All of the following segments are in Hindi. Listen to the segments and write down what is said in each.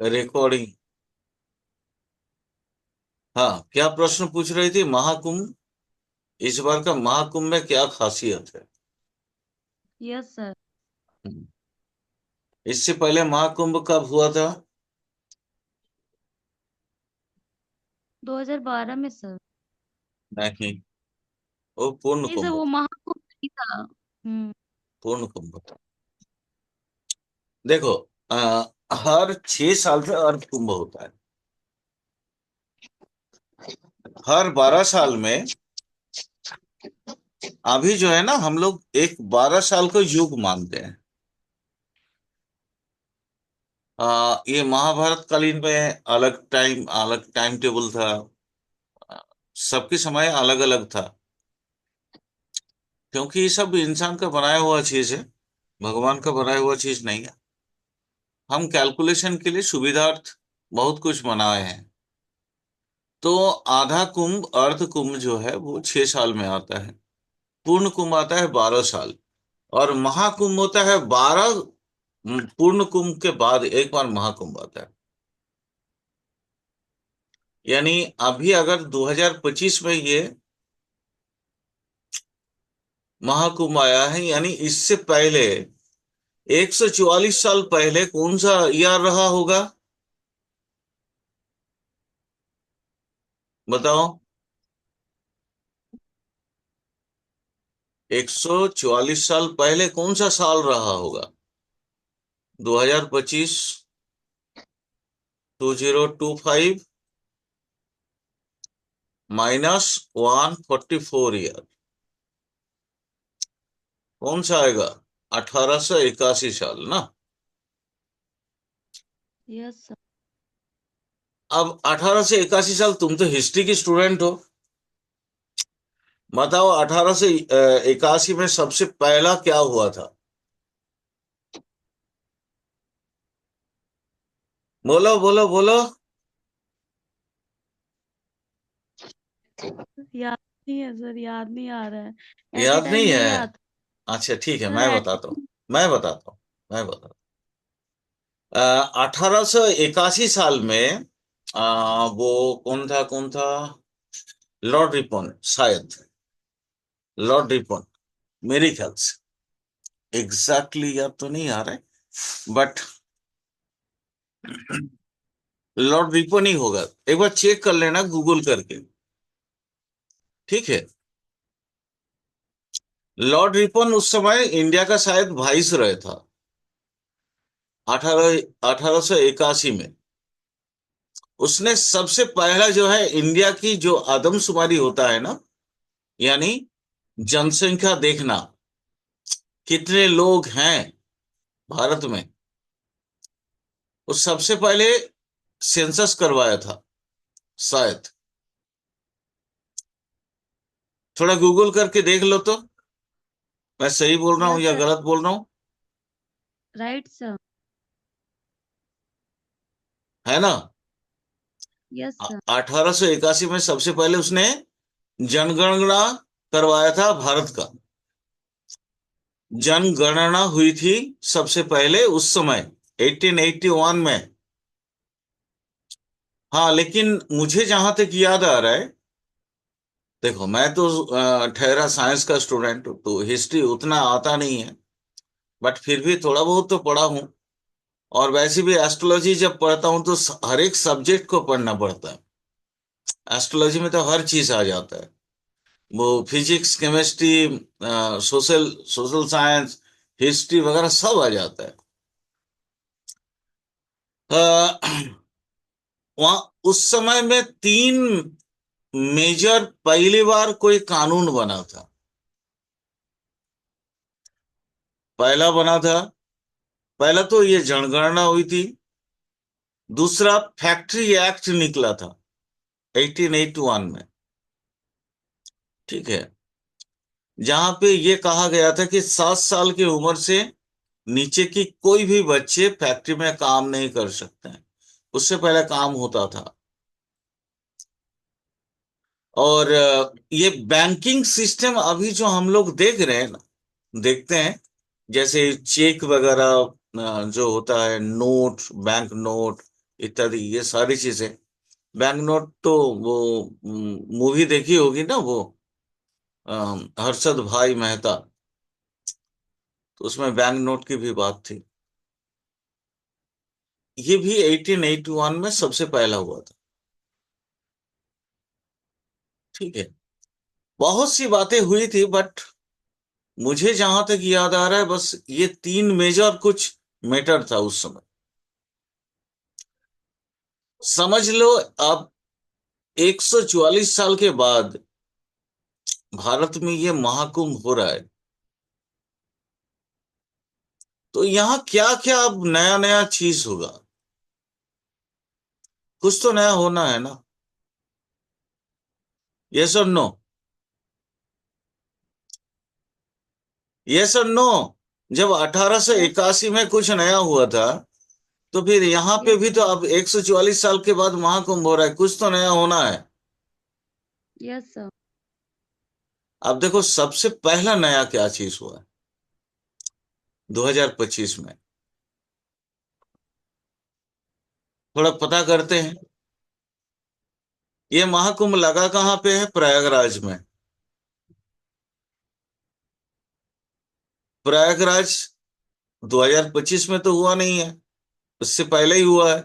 रिकॉर्डिंग। हाँ, क्या प्रश्न पूछ रही थी? महाकुंभ, इस बार का महाकुंभ में क्या खासियत है? Yes sir. हम्म, इससे पहले महाकुंभ कब हुआ था? 2012 में सर। नहीं, वो पूर्ण नहीं सर, कुंभ वो था। महाकुंभ नहीं था। पूर्ण कुंभ था। देखो, हर 6 साल से अर्थ कुंभ होता है। हर 12 साल में अभी जो है ना, हम लोग एक 12 साल को युग मानते हैं। ये महाभारत कालीन में अलग टाइम टेबल था। आ, सबके समय अलग अलग था, क्योंकि ये सब इंसान का बनाया हुआ चीज है, भगवान का बनाया हुआ चीज नहीं है। हम कैलकुलेशन के लिए सुविधार्थ बहुत कुछ बनाए हैं। तो आधा कुंभ, अर्ध कुंभ जो है वो 6 साल में आता है। पूर्ण कुंभ आता है 12 साल। और महाकुंभ होता है 12। पूर्ण कुंभ के बाद एक बार महाकुंभ आता है। यानी अभी अगर 2025 में ये महाकुंभ आया है, यानी इससे पहले 144 साल पहले कौन सा ईयर रहा होगा? बताओ। 144 साल पहले कौन सा साल रहा होगा? 2025, 2025 माइनस 144 ईयर, कौन सा आएगा? 1881 साल ना। Yes sir. अब 1881 साल, तुम तो हिस्ट्री की स्टूडेंट हो। बताओ, 1881 में सबसे पहला क्या हुआ था? बोलो बोलो बोलो। याद नहीं है सर, याद नहीं आ रहा है। एट ए याद टाइम नहीं है? नहीं याद। अच्छा ठीक है, सर मैं एट बताता हूँ। मैं बताता हूँ। मैं बताता हूँ। 1881 साल में वो कौन था? लॉर्ड रिपन शायद। लॉर्ड रिपन, मेरे ख्याल से। एग्जैक्टली याद तो नहीं आ रहा है, बट लॉर्ड रिपन ही होगा। एक बार चेक कर लेना गूगल करके। ठीक है। लॉर्ड रिपन उस समय इंडिया का शायद वाइसरॉय था। 1881 में उसने सबसे पहला जो है इंडिया की जो आदमशुमारी होता है ना, यानी जनसंख्या देखना, कितने लोग हैं भारत में, वो सबसे पहले सेंसस करवाया था शायद। थोड़ा गूगल करके देख लो तो, मैं सही बोल रहा हूँ यस या सर। गलत बोल रहा हूँ। Right sir. है ना? Yes sir. 1881 में सबसे पहले उसने जनगणना करवाया था भारत का। जनगणना हुई थी सबसे पहले उस समय, 1881 में। हाँ, लेकिन मुझे जहां तक याद आ रहा है, देखो मैं तो ठहरा साइंस का स्टूडेंट हूं, तो हिस्ट्री उतना आता नहीं है, बट फिर भी थोड़ा बहुत तो पढ़ा हूँ। और वैसे भी एस्ट्रोलॉजी जब पढ़ता हूँ तो हर एक सब्जेक्ट को पढ़ना पड़ता है। एस्ट्रोलॉजी में तो हर चीज आ जाता है, वो physics, chemistry, social social science, history वगैरह सब आ जाता है। वहां उस समय में तीन मेजर, पहली बार कोई कानून बना था। पहला बना था, पहला तो ये जनगणना हुई थी। दूसरा फैक्ट्री एक्ट निकला था 1881 में। ठीक है। जहां पे ये कहा गया था कि 7 साल की उम्र से नीचे की कोई भी बच्चे फैक्ट्री में काम नहीं कर सकते हैं। उससे पहले काम होता था। और ये बैंकिंग सिस्टम अभी जो हम लोग देख रहे हैं ना, देखते हैं, जैसे चेक वगैरह जो होता है, नोट, बैंक नोट, इत्यादि, ये सारी चीजें। बैंक नोट तो वो मूवी देखी होगी ना, वो हर्षद भाई मेहता, तो उसमें बैंक नोट की भी बात थी। ये भी 1881 में सबसे पहला हुआ था। ठीक है, बहुत सी बातें हुई थी, बट मुझे जहां तक याद आ रहा है बस ये तीन मेजर कुछ मैटर था उस समय। समझ लो, अब 144 साल के बाद भारत में ये महाकुंभ हो रहा है, तो यहाँ क्या क्या अब नया नया चीज होगा, कुछ तो नया होना है ना। यस और नो? यस और नो? जब यस, 1881 में कुछ नया हुआ था, तो फिर यहाँ पे यस भी तो सर, अब 144 साल के बाद महाकुंभ हो रहा है, कुछ तो नया होना है। Yes sir. अब देखो, सबसे पहला नया क्या चीज हुआ है 2025 में, थोड़ा पता करते हैं। ये महाकुंभ लगा कहाँ पे है? प्रयागराज में। प्रयागराज 2025 में तो हुआ नहीं है, उससे पहले ही हुआ है।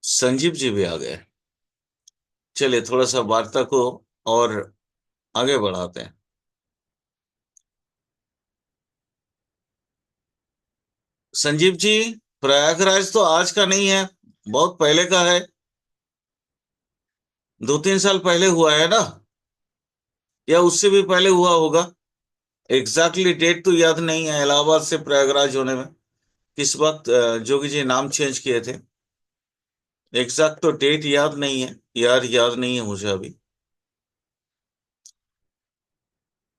संजीव जी भी आ गए। चलिए थोड़ा सा वार्ता को और आगे बढ़ाते हैं। संजीव जी, प्रयागराज तो आज का नहीं है, बहुत पहले का है, 2-3 साल पहले हुआ है ना, या उससे भी पहले हुआ होगा। एग्जैक्टली डेट तो याद नहीं है इलाहाबाद से प्रयागराज होने में, किस वक्त जोगी जी नाम चेंज किए थे। एग्जैक्ट तो डेट याद नहीं है यार, याद नहीं है मुझे अभी।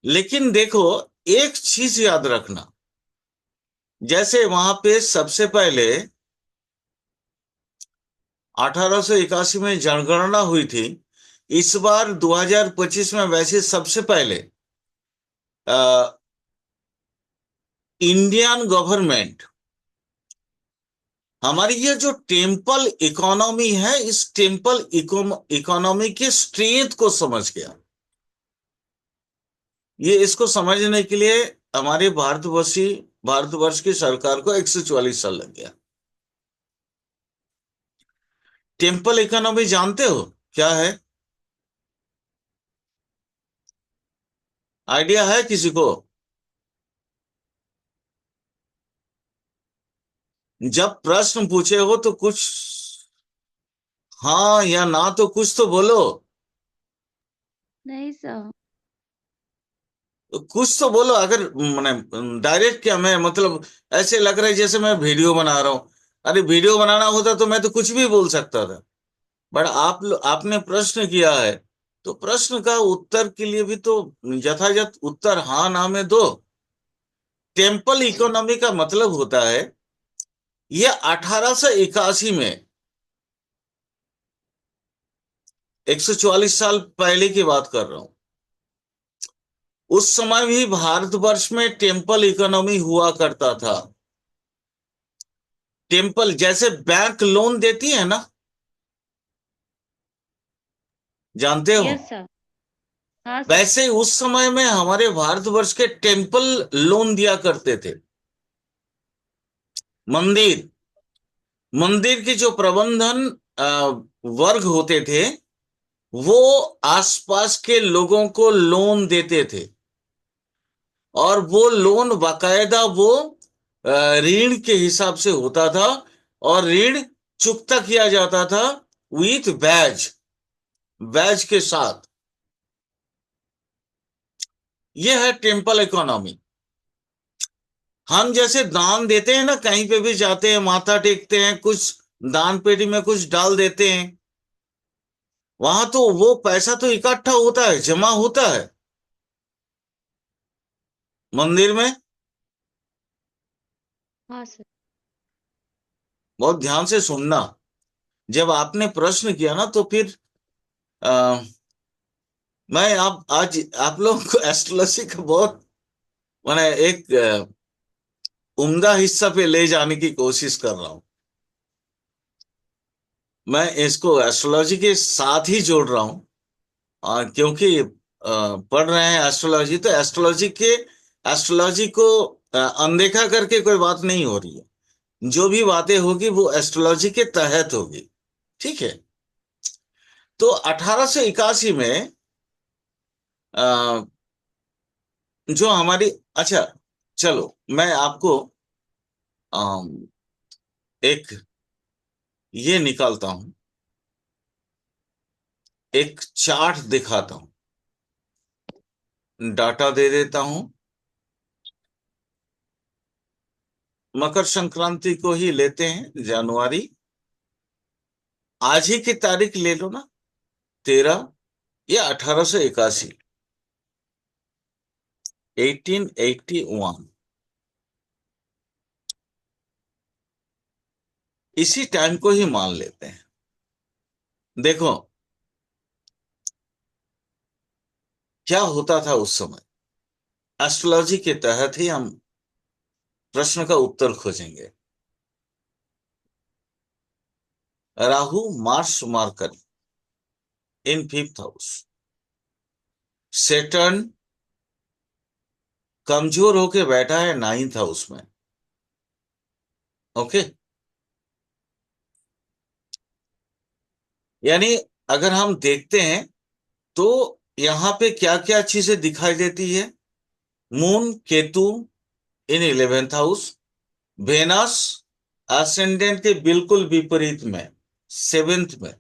लेकिन देखो, एक चीज याद रखना, जैसे वहां पे सबसे पहले 1881 में जनगणना हुई थी, इस बार 2025 में वैसे सबसे पहले इंडियन गवर्नमेंट हमारी ये जो टेम्पल इकोनॉमी है, इस टेम्पल इकोनॉमी के स्ट्रेंथ को समझ गया। ये इसको समझने के लिए हमारे भारतवर्ष की सरकार को 144 साल लग गया। टेम्पल इकोनॉमी जानते हो क्या है? आइडिया है किसी को? जब प्रश्न पूछे हो तो कुछ हाँ या ना तो कुछ तो बोलो। नहीं सर। कुछ तो बोलो, अगर मैंने डायरेक्ट क्या, मैं मतलब ऐसे लग रहा है जैसे मैं वीडियो बना रहा हूं। अरे वीडियो बनाना होता तो मैं तो कुछ भी बोल सकता था, बट आपने प्रश्न किया है, तो प्रश्न का उत्तर के लिए भी तो यथायथ उत्तर हाँ ना में दो। टेम्पल इकोनॉमी का मतलब होता है, ये 1881 में, 144 साल पहले की बात कर रहा हूं, उस समय भी भारतवर्ष में टेम्पल इकोनॉमी हुआ करता था। टेम्पल जैसे बैंक लोन देती है ना, जानते हो, यस सर। हाँ सर। वैसे उस समय में हमारे भारतवर्ष के टेम्पल लोन दिया करते थे। मंदिर मंदिर के जो प्रबंधन वर्ग होते थे, वो आसपास के लोगों को लोन देते थे, और वो लोन बाकायदा वो ऋण के हिसाब से होता था, और ऋण चुकता किया जाता था विथ बैज, बैज के साथ। यह है टेम्पल इकोनॉमी। हम जैसे दान देते हैं ना, कहीं पे भी जाते हैं माथा टेकते हैं, कुछ दान पेटी में कुछ डाल देते हैं, वहां तो वो पैसा तो इकट्ठा होता है, जमा होता है मंदिर में। हाँ सर। बहुत ध्यान से सुनना। जब आपने प्रश्न किया ना, तो फिर आ, मैं आप आज आप लोगों को एस्ट्रोलॉजी का बहुत मैंने एक उम्दा हिस्सा पे ले जाने की कोशिश कर रहा हूं। मैं इसको एस्ट्रोलॉजी के साथ ही जोड़ रहा हूं, क्योंकि पढ़ रहे हैं एस्ट्रोलॉजी, तो एस्ट्रोलॉजी को अनदेखा करके कोई बात नहीं हो रही है। जो भी बातें होगी वो एस्ट्रोलॉजी के तहत होगी। ठीक है। तो 1881 में अ, जो हमारी, अच्छा, चलो मैं आपको अम, एक ये निकालता हूं, एक चार्ट दिखाता हूं, डाटा दे देता हूं। मकर संक्रांति को ही लेते हैं, जनवरी, आज ही की तारीख ले लो ना, 13 या 1881, 1881, इसी टाइम को ही मान लेते हैं। देखो क्या होता था उस समय। एस्ट्रोलॉजी के तहत ही हम प्रश्न का उत्तर खोजेंगे। Rahu Mars marker in fifth house, Saturn कमजोर होके बैठा है नाइन्थ हाउस में। ओके। यानी अगर हम देखते हैं तो यहां पे क्या क्या चीजें दिखाई देती है। Moon Ketu in eleventh house, Venus ascendant के बिल्कुल विपरीत में सेवेंथ में,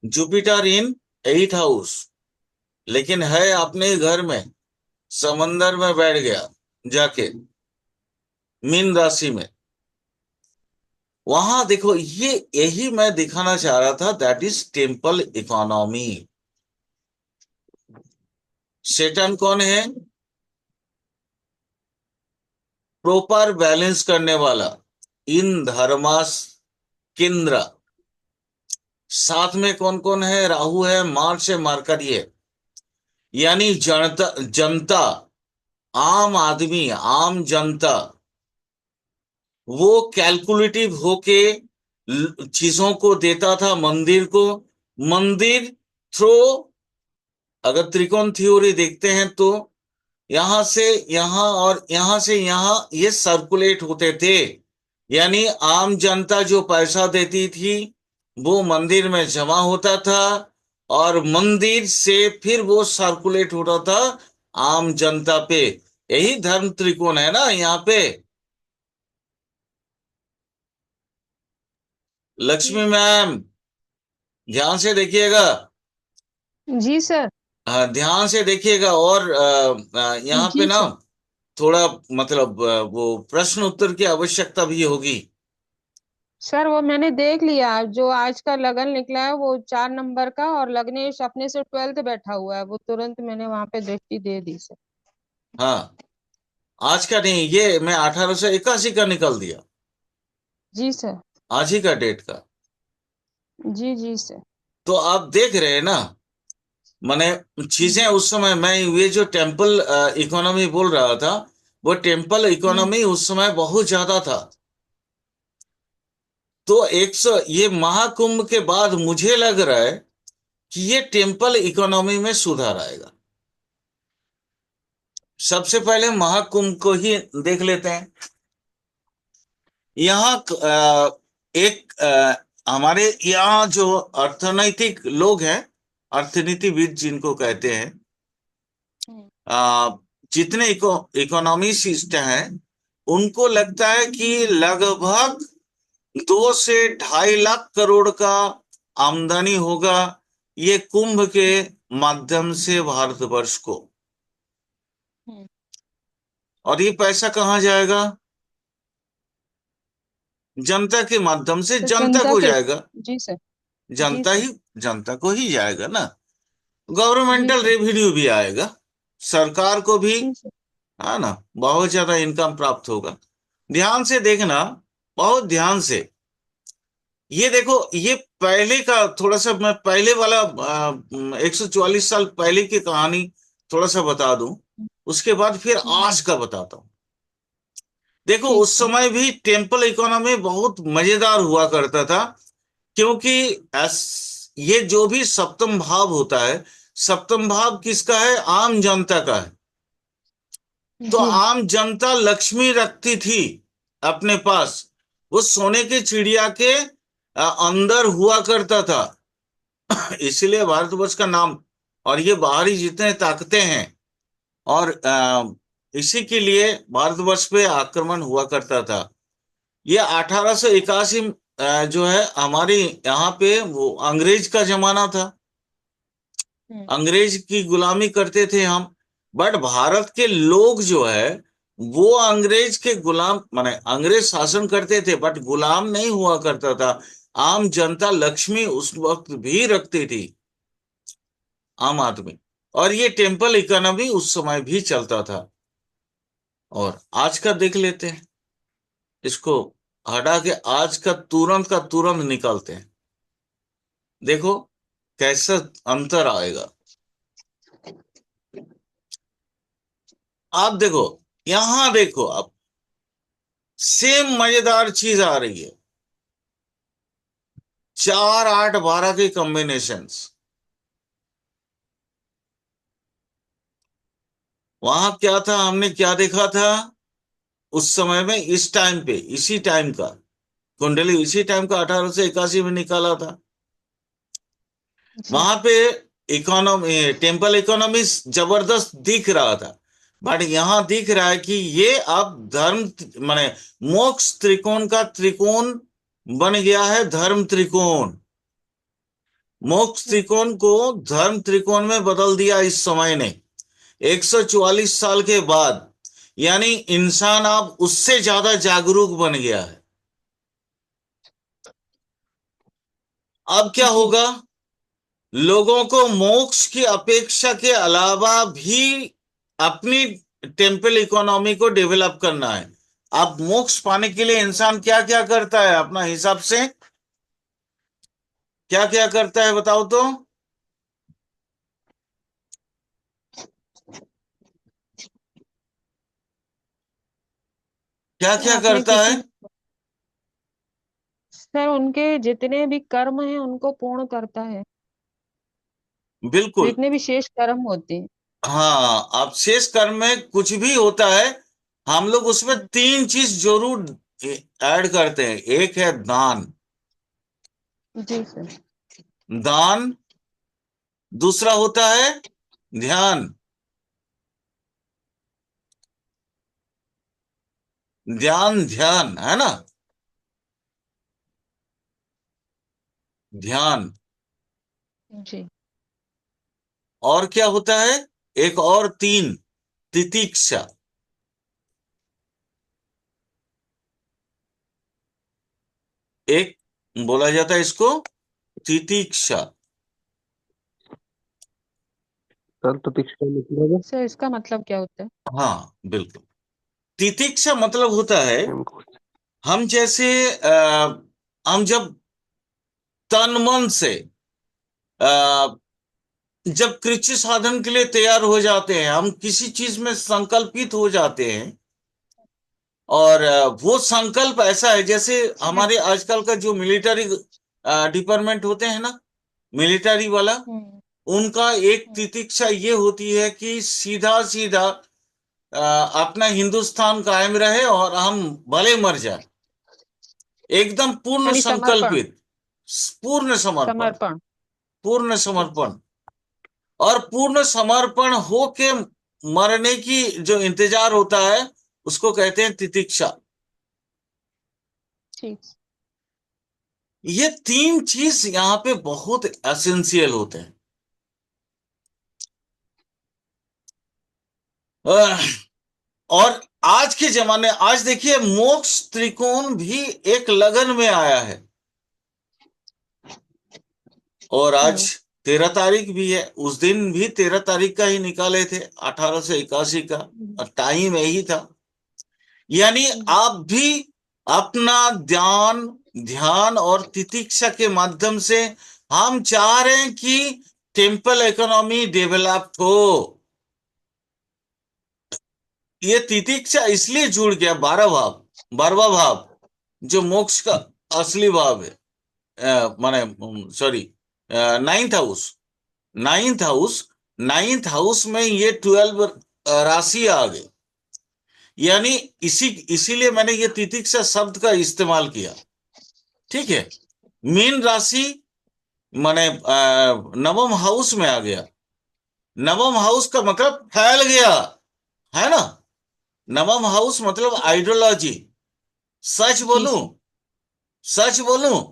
जुपिटर इन एट हाउस, लेकिन है अपने ही घर में, समंदर में बैठ गया जाके मीन राशि में। वहां देखो, ये यही मैं दिखाना चाह रहा था, दैट इज टेम्पल इकोनॉमी। सेटन कौन है? प्रॉपर बैलेंस करने वाला, इन धर्मास केंद्र। साथ में कौन कौन है? राहु है, मार्च है, मरकरी है। यानी जनता, जनता, आम आदमी, आम जनता, वो कैलकुलेटिव होके चीजों को देता था मंदिर को। मंदिर थ्रो, अगर त्रिकोण थ्योरी देखते हैं तो यहां से यहां और यहां से यहां ये सर्कुलेट होते थे। यानी आम जनता जो पैसा देती थी वो मंदिर में जमा होता था, और मंदिर से फिर वो सर्कुलेट होता था आम जनता पे। यही धर्म त्रिकोण है ना यहाँ पे। जी लक्ष्मी मैम, ध्यान से देखिएगा। जी सर। हाँ, ध्यान से देखिएगा। और यहाँ पे जी ना सर। थोड़ा, मतलब वो प्रश्न उत्तर की आवश्यकता भी होगी। सर वो मैंने देख लिया, जो आज का लगन निकला है वो 4 नंबर का, और लग्नेश अपने से 12th बैठा हुआ है, वो तुरंत मैंने वहां पे दृष्टि दे दी सर। हाँ, आज का नहीं, ये मैं 1881 का निकल दिया, जी सर। आज ही का डेट का। जी जी सर। तो आप देख रहे हैं ना, माने चीजें उस समय, मैं ये जो टेम्पल इकोनॉमी बोल रहा था, वो टेम्पल हम्म। इकोनॉमी उस समय बहुत ज्यादा था। तो 100, ये महाकुंभ के बाद मुझे लग रहा है कि ये टेम्पल इकोनॉमी में सुधार आएगा। सबसे पहले महाकुंभ को ही देख लेते हैं। यहाँ एक हमारे यहाँ जो अर्थनैतिक लोग हैं, अर्थनीतिविद जिनको कहते हैं, हम्म। अ, जितने इकोनॉमिस्ट हैं, उनको लगता है कि लगभग 2 से 2.5 लाख करोड़ का आमदनी होगा ये कुंभ के माध्यम से भारतवर्ष को। हम्म। और ये पैसा कहाँ जाएगा? जनता के माध्यम से तो जनता जनता को के। जाएगा। जी सर। जी जनता सर। ही, जनता को ही जाएगा ना। जी गवर्नमेंटल सर। रेवेन्यू भी आएगा, सरकार को भी, जी सर। है ना, बहुत ज्यादा इनकम प्राप्त होगा। ध्यान से देखना, बहुत ध्यान से। ये देखो, ये पहले का थोड़ा सा, मैं पहले वाला 144 साल पहले की कहानी थोड़ा सा बता दूं। उसके बाद फिर हम्म, आज का बताता हूँ। देखो ठीक उस है। समय भी टेम्पल इकोनॉमी बहुत मजेदार हुआ करता था, क्योंकि ये जो भी सप्तम भाव होता है, सप्तम भाव किसका है? आम जनता का है। तो जी। आम जनता लक्ष्मी रखती थी अपने पास, वो सोने की चिड़िया के अंदर हुआ करता था। इसीलिए भारतवर्ष का नाम, और ये बाहरी जितने ताकतें हैं, और इसी के लिए भारतवर्ष पे आक्रमण हुआ करता था। ये 1881 जो है हमारे यहाँ पे वो अंग्रेज का जमाना था। हम्म। अंग्रेज की गुलामी करते थे हम। बट भारत के लोग जो है वो अंग्रेज के गुलाम, माने अंग्रेज शासन करते थे बट गुलाम नहीं हुआ करता था। आम जनता लक्ष्मी उस वक्त भी रखती थी, आम आदमी। और ये टेम्पल इकोनॉमी उस समय भी चलता था। और आज का देख लेते हैं, इसको हटा के आज का तुरंत निकालते हैं। देखो कैसा अंतर आएगा। आप देखो, यहां देखो, अब सेम मजेदार चीज आ रही है। 4 8 12 के कॉम्बिनेशंस। वहां क्या था, हमने क्या देखा था उस समय में, इस टाइम पे, इसी टाइम का कुंडली, इसी टाइम का 1881 में निकाला था। जी। वहां पे इकोनॉमी, टेम्पल इकोनॉमी जबरदस्त दिख रहा था। बट यहां दिख रहा है कि ये अब धर्म, माने मोक्ष त्रिकोण का त्रिकोण बन गया है, धर्म त्रिकोण। मोक्ष हम्म, त्रिकोण को धर्म त्रिकोण में बदल दिया इस समय ने, 144 साल के बाद। यानी इंसान अब उससे ज्यादा जागरूक बन गया है। अब क्या जी। होगा? लोगों को मोक्ष की अपेक्षा के अलावा भी अपनी टेम्पल इकोनॉमी को डेवलप करना है। अब मोक्ष पाने के लिए इंसान क्या क्या करता है अपना हिसाब से? क्या क्या करता है बताओ तो? क्या क्या आपने करता है? किसी सर उनके जितने भी कर्म हैं उनको पूर्ण करता है। बिल्कुल। जितने भी शेष कर्म होते हैं। हाँ, अब शेष कर्म में कुछ भी होता है, हम लोग उसमें हम्म, 3 चीज जरूर ऐड करते हैं। एक है दान। जी सर। दान। दूसरा होता है ध्यान। ध्यान ध्यान है ना, ध्यान। जी। और क्या होता है? एक और 3, तितिक्षा। एक बोला जाता है इसको तितिक्षा। सर प्रतीक्षा मतलब है? सर इसका मतलब क्या होता है? हाँ बिल्कुल। तितिक्षा मतलब होता है, हमको हम जैसे हम जब तन मन से जब कृच्य साधन के लिए तैयार हो जाते हैं, हम किसी चीज में संकल्पित हो जाते हैं। और वो संकल्प ऐसा है जैसे सर। हमारे आजकल का जो मिलिट्री डिपार्टमेंट होते हैं ना, मिलिट्री वाला, हम्म। उनका एक हम्म, तितिक्षा ये होती है कि सीधा सीधा अपना हिंदुस्तान कायम रहे और हम भले मर जाए। एकदम पूर्ण यानी समर्पण। संकल्पित, पूर्ण समर्पण, समर्पण। पूर्ण ठीक। समर्पण। और पूर्ण समर्पण हो के मरने की जो इंतजार होता है, उसको कहते हैं तितिक्षा। ठीक। ये 3 चीज यहाँ पे बहुत एसेंशियल होते हैं। अह, और आज के जमाने, आज देखिए मोक्ष त्रिकोण भी एक लगन में आया है। और आज हम्म। 13 तारीख भी है, उस दिन भी 13 तारीख का ही निकाले थे, 1881 का। हम्म, और टाइम यही था। यानी हम्म, आप भी अपना ध्यान, ध्यान और तितिक्षा के माध्यम से हम चाह रहे हैं कि टेम्पल इकोनॉमी डेवलप हो। ये तितिक्षा इसलिए जुड़ गया, 12वां भाव जो मोक्ष का असली भाव है, माने sorry, ninth house, ninth house, ninth house में ये 12 राशि आ गई। यानी इसीलिए मैंने ये तितिक्षा शब्द का इस्तेमाल किया। ठीक है, मीन राशि माने नवम हाउस में आ गया। नवम हाउस का मतलब फैल गया, है ना। नवम हाउस मतलब आइडियोलॉजी। सच जी बोलूं, सर। सच बोलूं,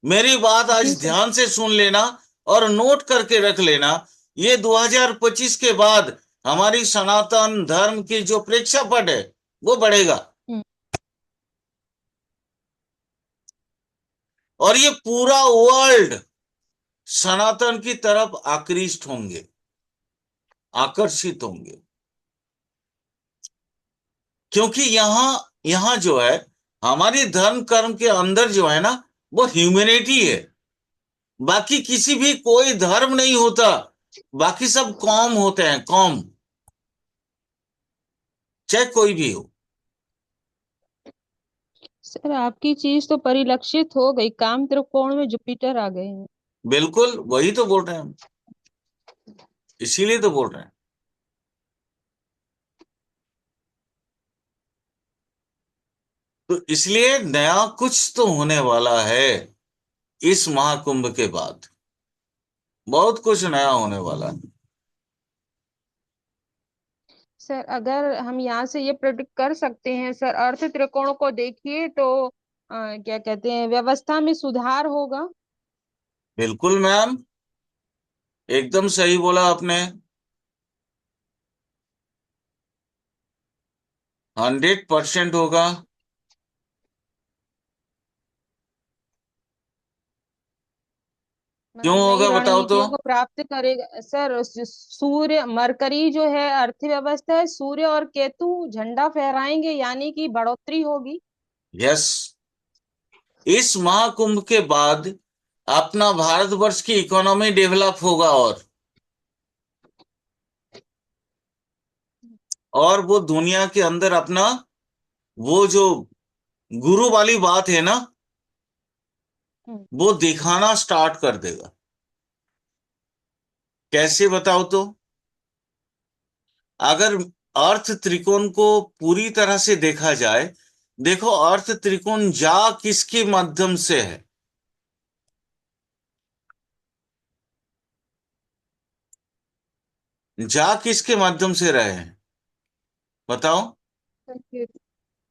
मेरी बात आज जी सर। ध्यान से सुन लेना और नोट करके रख लेना। ये 2025 के बाद हमारी सनातन धर्म की जो प्रेक्षापट है वो बढ़ेगा, हम्म। और ये पूरा वर्ल्ड सनातन की तरफ आकृष्ट होंगे, आकर्षित होंगे। क्योंकि यहां यहां जो है, हमारी धर्म कर्म के अंदर जो है ना, वो ह्यूमैनिटी है। बाकी किसी भी कोई धर्म नहीं होता, बाकी सब कौम होते हैं, कौम, चाहे कोई भी हो। सर आपकी चीज तो परिलक्षित हो गई, काम त्रिकोण में जुपिटर आ गए हैं। बिल्कुल वही तो बोल रहे हैं हम, इसीलिए तो बोल रहे हैं। तो इसलिए नया कुछ तो होने वाला है इस महाकुंभ के बाद, बहुत कुछ नया होने वाला है। सर अगर हम यहाँ से ये प्रेडिक्ट कर सकते हैं सर, अर्थ त्रिकोण को देखिए तो क्या कहते हैं, व्यवस्था में सुधार होगा। बिल्कुल मैम, एकदम सही बोला आपने। 100% होगा। क्यों मतलब नई होगा बताओ तो। रणनीतियों को प्राप्त करेगा सर। सूर्य मरकरी जो है अर्थव्यवस्था है, सूर्य और केतु झंडा फहराएंगे, यानी कि बढ़ोतरी होगी। यस, इस महाकुंभ के बाद अपना भारतवर्ष की इकोनॉमी डेवलप होगा, और वो दुनिया के अंदर अपना वो जो गुरु वाली बात है ना, हम्म। वो दिखाना स्टार्ट कर देगा। कैसे बताओ तो। अगर अर्थ त्रिकोण को पूरी तरह से देखा जाए, देखो अर्थ त्रिकोण जा किसके माध्यम से है, जा किसके माध्यम से रहे हैं बताओ। सर केतु।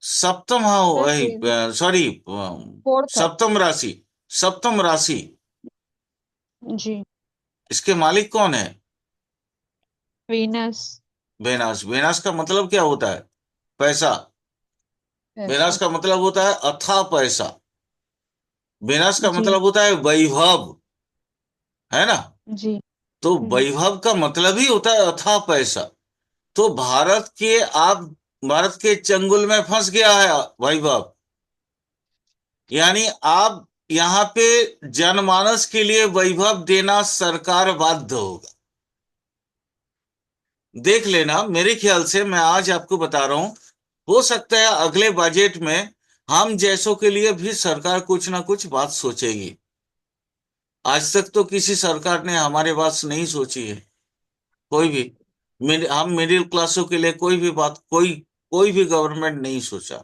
सप्तम, हाँ सर वही, केतु सॉरी, फोर्थ हाउस। सप्तम राशि, सप्तम राशि। जी। इसके मालिक कौन है? वीनस। वेनास। वेनास का मतलब क्या होता है? पैसा। वेनास ऐसा। का मतलब होता है अथाह पैसा। वेनास का जी। मतलब होता है वैभव, है ना। जी। तो वैभव का मतलब ही होता है अथाह पैसा। तो भारत के चंगुल में फंस गया है वैभव। यानी आप यहाँ पे जनमानस के लिए वैभव देना सरकार बाध्य होगा। देख लेना, मेरे ख्याल से मैं आज आपको बता रहा हूं, हो सकता है अगले बजट में हम जैसों के लिए भी सरकार कुछ ना कुछ बात सोचेगी। आज तक तो किसी सरकार ने हमारे बात नहीं सोची है, कोई भी। हम मिडिल क्लासों के लिए कोई भी बात, कोई कोई भी गवर्नमेंट नहीं सोचा।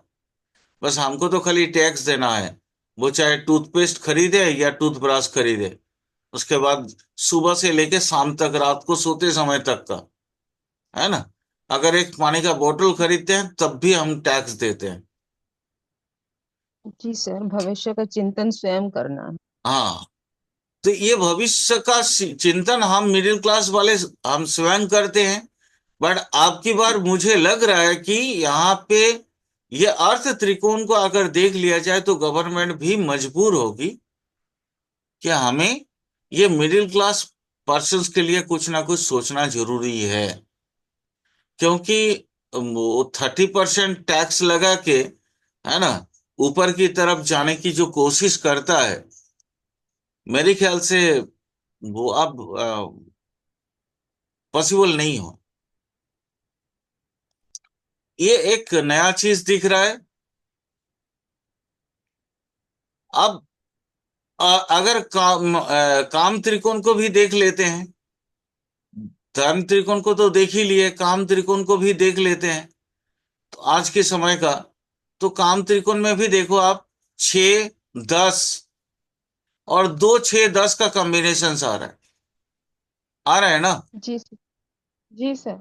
बस हमको तो खाली टैक्स देना है, वो चाहे टूथपेस्ट खरीदे या टूथब्रश खरीदे, उसके बाद सुबह से लेके शाम तक, रात को सोते समय तक का, है ना। अगर एक पानी का बोतल खरीदते हैं तब भी हम टैक्स देते हैं। जी सर, भविष्य का चिंतन स्वयं करना है। हाँ, तो ये भविष्य का चिंतन हम मिडिल क्लास वाले हम स्वयं करते हैं। बट आपकी बार मुझे लग रहा है कि यहाँ पे ये अर्थ त्रिकोण को अगर देख लिया जाए तो गवर्नमेंट भी मजबूर होगी कि हमें ये मिडिल क्लास पर्सन्स के लिए कुछ ना कुछ सोचना जरूरी है। क्योंकि वो 30% टैक्स लगा के, है ना, ऊपर की तरफ जाने की जो कोशिश करता है, मेरे ख्याल से वो अब पॉसिबल नहीं हो। ये एक नया चीज दिख रहा है। अब अगर काम त्रिकोण को भी देख लेते हैं, धर्म त्रिकोण को तो देख ही लिए, काम त्रिकोण को भी देख लेते हैं तो आज के समय का। तो काम त्रिकोण में भी देखो आप, 6 10 और 2 6 10 का कॉम्बिनेशन आ रहा है ना। जी सर। जी सर।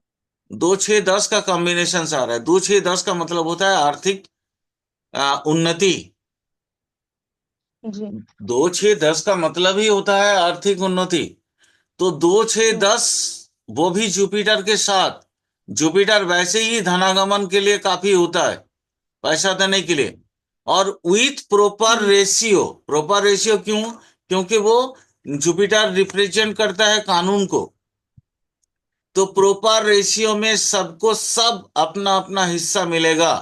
2 6 10 का कॉम्बिनेशन आ रहा है। 2 6 10 का मतलब होता है आर्थिक उन्नति। जी। 2 6 10 का मतलब ही होता है आर्थिक उन्नति। तो 2 6 10 वो भी जुपिटर के साथ। जुपिटर वैसे ही धनागमन के लिए काफी होता है, पैसा देने के लिए। और with proper hmm. Ratio. Proper ratio क्यों? क्योंकि वो जुपिटर रिप्रेजेंट करता है कानून को। तो प्रॉपर रेशियो में सबको सब अपना अपना हिस्सा मिलेगा।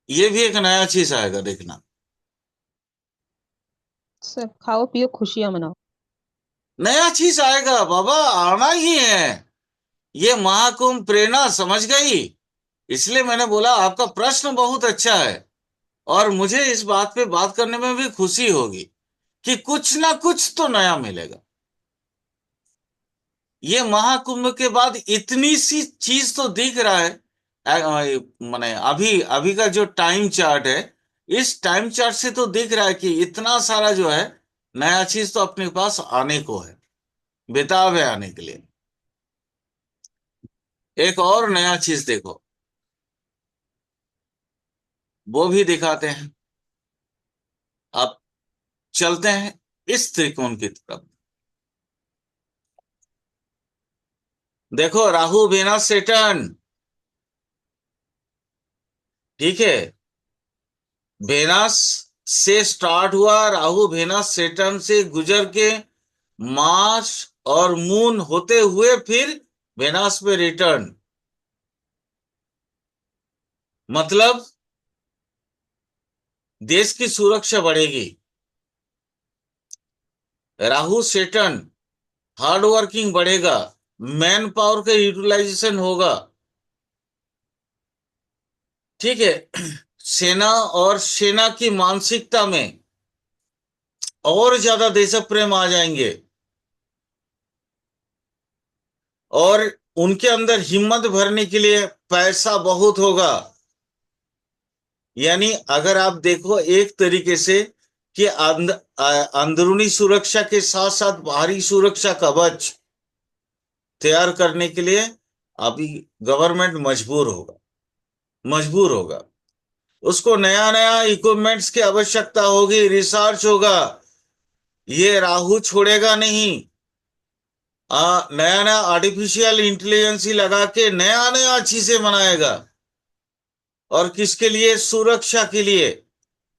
ये भी एक नया चीज आएगा, देखना। सर खाओ पियो खुशियां मनाओ। नया चीज आएगा बाबा, आना ही है। ये महाकुंभ प्रेरणा समझ गई। इसलिए मैंने बोला आपका प्रश्न बहुत अच्छा है, और मुझे इस बात पे बात करने में भी खुशी होगी कि कुछ ना कुछ तो नया मिलेगा। ये महाकुंभ के बाद इतनी सी चीज तो दिख रहा है। माने अभी अभी का जो टाइम चार्ट है, इस टाइम चार्ट से तो दिख रहा है कि इतना सारा जो है नया चीज तो अपने पास आने को है, बेताब है आने के लिए। एक और नया चीज देखो, वो भी दिखाते हैं। अब चलते हैं इस त्रिकोण की तरफ। देखो, राहु वेनस सेटर्न, ठीक है। वेनस से स्टार्ट हुआ, राहु वेनस सेटर्न से गुजर के मार्स और मून होते हुए फिर वेनस पे रिटर्न। मतलब देश की सुरक्षा बढ़ेगी। राहु सेटर्न, हार्ड वर्किंग बढ़ेगा, मैन पावर का यूटिलाइजेशन होगा, ठीक है। सेना और सेना की मानसिकता में और ज्यादा देश प्रेम आ जाएंगे, और उनके अंदर हिम्मत भरने के लिए पैसा बहुत होगा। यानी अगर आप देखो एक तरीके से कि अंदरूनी सुरक्षा के साथ साथ बाहरी सुरक्षा कवच तैयार करने के लिए अभी गवर्नमेंट मजबूर होगा। उसको नया नया इक्विपमेंट्स की आवश्यकता होगी, रिसर्च होगा। ये राहु छोड़ेगा नहीं। नया नया आर्टिफिशियल इंटेलिजेंस ही लगा के नया नया चीजें बनाएगा। और किसके लिए? सुरक्षा के लिए।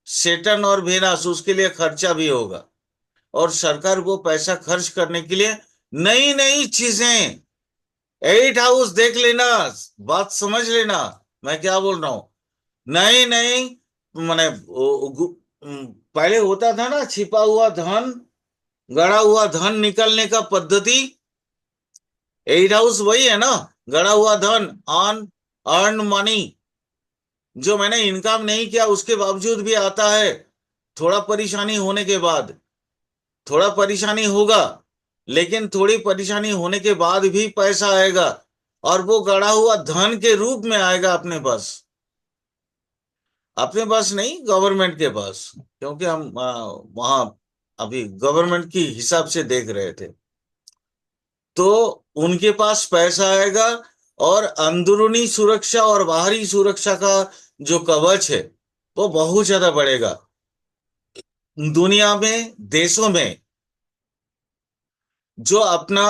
सेटन और वेनस, उसके लिए खर्चा भी होगा। और सरकार वो पैसा खर्च करने के लिए नई नई चीजें, 8 हाउस देख लेना, बात समझ लेना मैं क्या बोल रहा हूं। नई नई माने पहले होता था ना, छिपा हुआ धन, गड़ा हुआ धन निकलने का पद्धति। 8 हाउस वही है ना, गड़ा हुआ धन, अर्न मनी। जो मैंने इनकम नहीं किया उसके बावजूद भी आता है, थोड़ा परेशानी होने के बाद। थोड़ा परेशानी होगा, लेकिन थोड़ी परेशानी होने के बाद भी पैसा आएगा, और वो गड़ा हुआ धन के रूप में आएगा अपने पास। अपने पास नहीं, गवर्नमेंट के पास, क्योंकि हम वहां अभी गवर्नमेंट की हिसाब से देख रहे थे। तो उनके पास पैसा आएगा, और अंदरूनी सुरक्षा और बाहरी सुरक्षा का जो कवच है वो बहुत ज्यादा बढ़ेगा। दुनिया में, देशों में जो अपना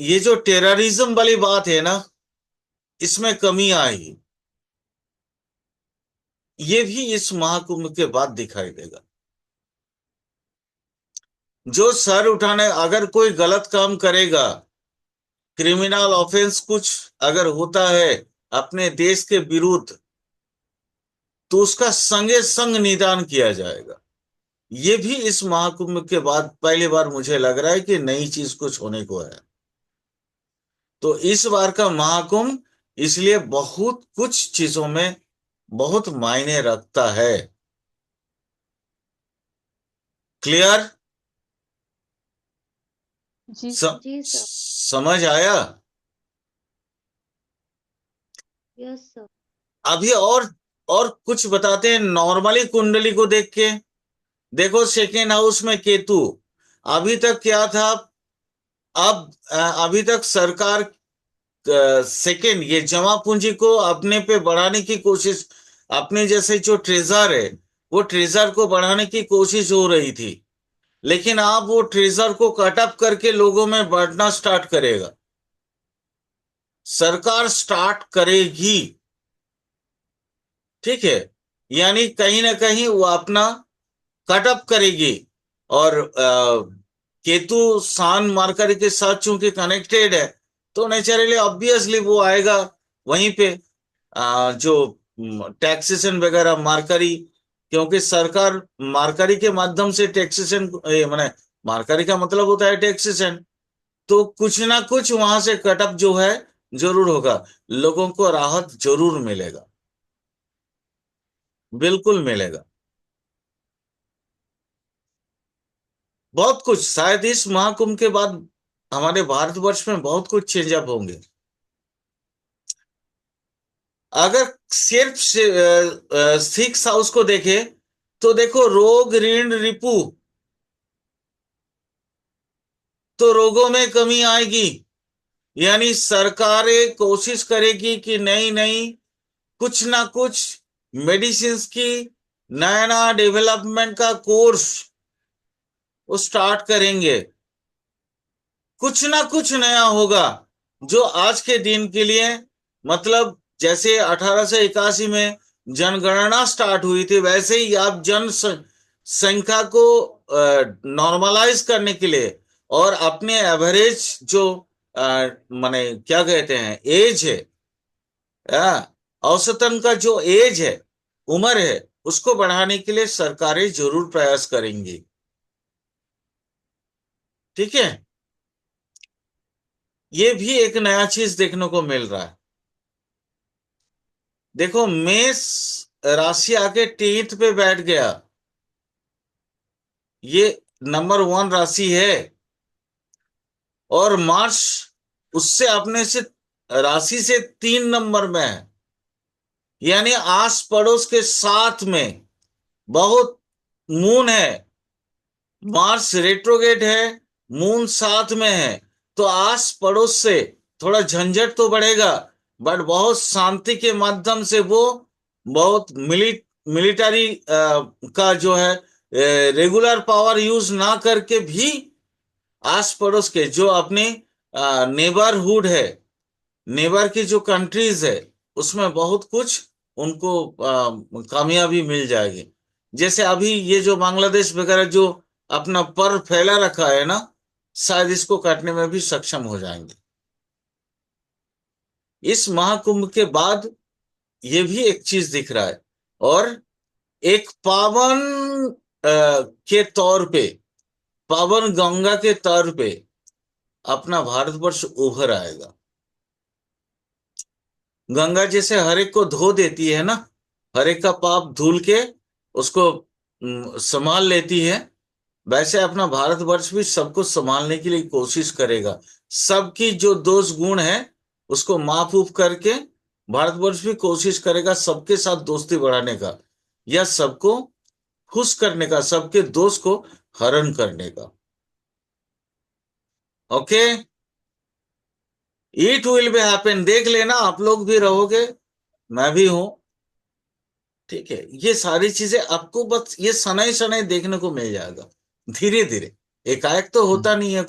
ये जो टेररिज्म वाली बात है ना, इसमें कमी आएगी। ये भी इस महाकुंभ के बाद दिखाई देगा। जो सर उठाने, अगर कोई गलत काम करेगा, क्रिमिनल ऑफेंस कुछ अगर होता है अपने देश के विरुद्ध, तो उसका संगे संग निदान किया जाएगा। ये भी इस महाकुंभ के बाद पहली बार मुझे लग रहा है कि नई चीज कुछ होने को है। तो इस बार का महाकुंभ इसलिए बहुत कुछ चीजों में बहुत मायने रखता है। क्लियर? जी जी सर। समझ आया? Yes sir. अभी और कुछ बताते हैं नॉर्मली कुंडली को देख के। देखो सेकेंड हाउस में केतु, अभी तक क्या था? अब अभी तक सरकार सेकेंड ये जमा पूंजी को अपने पे बढ़ाने की कोशिश, अपने जैसे जो ट्रेजर है वो ट्रेजर को बढ़ाने की कोशिश हो रही थी, लेकिन अब वो ट्रेजर को कट अप करके लोगों में बांटना स्टार्ट करेगा। सरकार स्टार्ट करेगी, ठीक है? यानी कहीं ना कहीं वो अपना कट अप करेगी। और केतु सान मार्कर के साथ चूंकि कनेक्टेड है, तो नेचुरली ऑब्वियसली वो आएगा वहीं पे जो टैक्सेशन वगैरह मार्करी, क्योंकि सरकार मार्करी के माध्यम से टैक्सेशन, माने मार्करी का मतलब होता है टैक्सेशन, तो कुछ ना कुछ वहां से कटअप जो है जरूर होगा, लोगों को राहत जरूर मिलेगा, बिल्कुल मिलेगा। बहुत कुछ शायद इस महाकुंभ के बाद हमारे भारतवर्ष में बहुत कुछ चेंजअप होंगे। अगर सिर्फ सिक्स हाउस को देखे तो देखो रोग ऋण रिपु, तो रोगों में कमी आएगी, यानी सरकारें कोशिश करेगी कि नहीं नहीं कुछ ना कुछ मेडिसिन की नया नया डेवलपमेंट का कोर्स वो स्टार्ट करेंगे, कुछ ना कुछ नया होगा जो आज के दिन के लिए, मतलब जैसे 1881 में जनगणना स्टार्ट हुई थी, वैसे ही आप संख्या को नॉर्मलाइज करने के लिए और अपने एवरेज जो माने क्या कहते हैं एज है, औसतन का जो एज है, उम्र है, उसको बढ़ाने के लिए सरकारें जरूर प्रयास करेंगी। ठीक है? ये भी एक नया चीज देखने को मिल रहा है। देखो मेष राशि आके 10th पे बैठ गया, ये नंबर 1 राशि है, और मार्स उससे अपने से राशि से 3 नंबर में है, यानी आस पड़ोस के साथ में बहुत मून है, मार्स रेट्रोगेट है, मून साथ में है, तो आस पड़ोस से थोड़ा झंझट तो बढ़ेगा, बट बहुत शांति के माध्यम से वो बहुत मिलिट्री का जो है रेगुलर पावर यूज ना करके भी आस पड़ोस के जो अपने नेबरहुड है, नेबर की जो कंट्रीज है, उसमें बहुत कुछ उनको कामयाबी मिल जाएगी। जैसे अभी ये जो बांग्लादेश वगैरह जो अपना पर फैला रखा है ना, शायद इसको काटने में भी सक्षम हो जाएंगे। इस महाकुंभ के बाद ये भी एक चीज दिख रहा है, और एक पावन के तौर पे, पावन गंगा के तौर पे अपना भारतवर्ष उभर आएगा। गंगा जैसे हर एक को धो देती है ना, हर एक का पाप धुल के उसको संभाल लेती है, वैसे अपना भारतवर्ष भी सबको संभालने के लिए कोशिश करेगा। सबकी जो दोष गुण है उसको माफ उफ करके भारतवर्ष भी कोशिश करेगा सबके साथ दोस्ती बढ़ाने का, या सबको खुश करने का, सबके दोष को हरण करने का। Okay, it will be happen, देख लेना, आप लोग भी रहोगे, मैं भी हूं। ठीक है, ये सारी चीजें आपको बस ये शनै शनै देखने को मिल जाएगा, धीरे धीरे, एकाएक तो होता नहीं है।